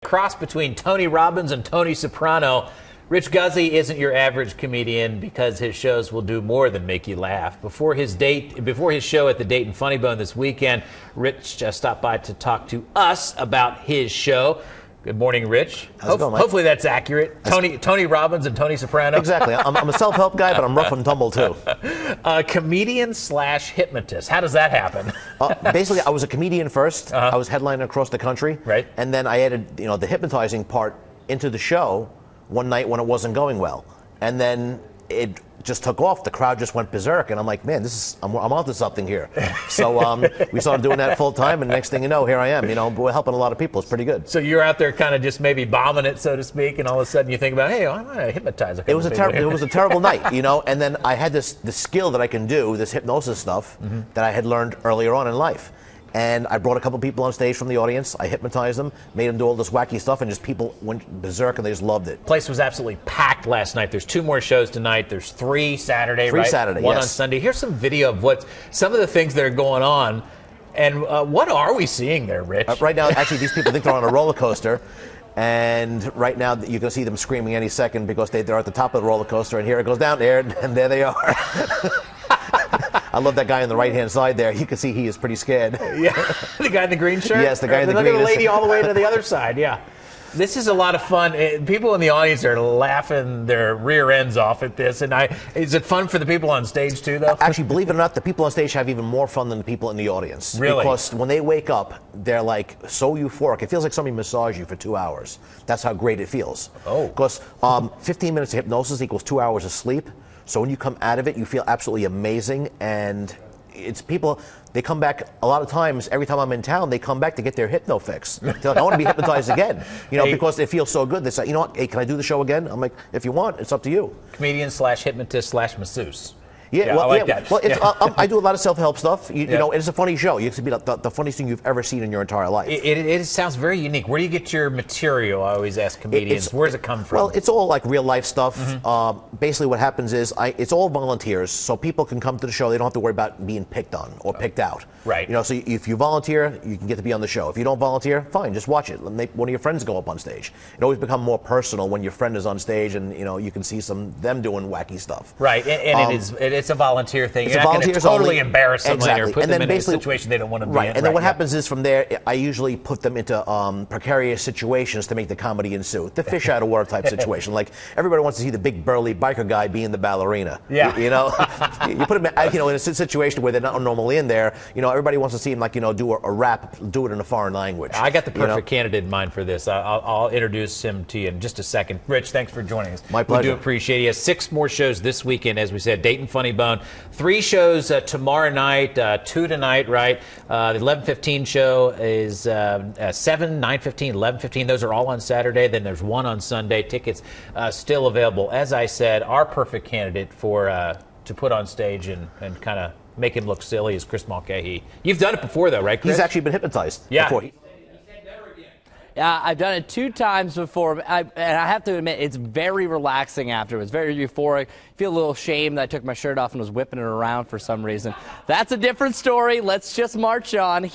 Cross between Tony Robbins and Tony Soprano. Rich Guzzi isn't your average comedian because his shows will do more than make you laugh. Before his show at the Dayton Funny Bone this weekend, Rich stopped by to talk to us about his show. Good morning, Rich. How's it going, Mike? Hopefully that's accurate. Tony Robbins and Tony Soprano. Exactly. I'm a self-help guy, but I'm rough and tumble too. Comedian / hypnotist. How does that happen? Basically, I was a comedian first. I was headlining across the country. Right. And then I added, the hypnotizing part into the show one night when it wasn't going well. And then it just took off. The crowd just went berserk, and I'm like, man, I'm onto something here. So we started doing that full time, and next thing you know, here I am. We're helping a lot of people. It's pretty good. So you're out there kind of just maybe bombing it, so to speak, and all of a sudden you think about, hey, I'm gonna hypnotize a couple It was a terrible night, and then I had the skill that I can do, this hypnosis stuff that I had learned earlier on in life. And I brought a couple people on stage from the audience. I hypnotized them, made them do all this wacky stuff, and just people went berserk, and they just loved it. Place was absolutely packed last night. There's 2 more shows tonight. There's 3 Saturday, right? 3 Saturday, One yes. on Sunday. Here's some video of some of the things that are going on. And what are we seeing there, Rich? Right now, actually, these people think they're on a roller coaster. And right now, you're going to see them screaming any second because they're at the top of the roller coaster, and here it goes down there, and there they are. I love that guy on the right-hand side there. You can see he is pretty scared. Yeah, the guy in the green shirt? Yes, the guy in the green. Look at the lady all the way to the other side, yeah. This is a lot of fun. People in the audience are laughing their rear ends off at this. And is it fun for the people on stage, too, though? Actually, believe it or not, the people on stage have even more fun than the people in the audience. Really? Because when they wake up, they're like so euphoric. It feels like somebody massaged you for 2 hours. That's how great it feels. Oh. Because 15 minutes of hypnosis equals 2 hours of sleep. So when you come out of it, you feel absolutely amazing. And it's people, they come back a lot of times. Every time I'm in town, they come back to get their hypno fix. They're like, I want to be hypnotized again, because they feel so good. They say, what, hey, can I do the show again? I'm like, if you want, it's up to you. Comedian / hypnotist / masseuse. Yeah, I like that. Well, I do a lot of self-help stuff. It's a funny show. It's to be the funniest thing you've ever seen in your entire life. It sounds very unique. Where do you get your material? I always ask comedians. Where does it come from? Well, it's all like real life stuff. Basically, what happens is it's all volunteers, so people can come to the show. They don't have to worry about being picked on or picked out. Right. So if you volunteer, you can get to be on the show. If you don't volunteer, fine, just watch it. Make one of your friends go up on stage. It always becomes more personal when your friend is on stage, and you can see them doing wacky stuff. Right, and it's a volunteer thing. You're not going to totally embarrass someone or put them in a situation they don't want to be in. And then what happens is from there, I usually put them into precarious situations to make the comedy ensue. The fish out of water type situation. Like everybody wants to see the big burly biker guy being the ballerina. Yeah. You put them in a situation where they're not normally in there. Everybody wants to see him do a rap, do it in a foreign language. I got the perfect candidate in mind for this. I'll introduce him to you in just a second. Rich, thanks for joining us. My pleasure. We do appreciate it. He has 6 more shows this weekend, as we said. Dayton Funny Bone. 3 shows tomorrow night, 2 tonight, right? The 11:15 show is 7, 9:15, 11:15. Those are all on Saturday. Then there's 1 on Sunday. Tickets still available. As I said, our perfect candidate to put on stage and kind of make him look silly is Chris Mulcahy. You've done it before, though, right, Chris? He's actually been hypnotized before. Yeah, I've done it 2 times before, and I have to admit, it's very relaxing afterwards, very euphoric. Feel a little shame that I took my shirt off and was whipping it around for some reason. That's a different story. Let's just march on.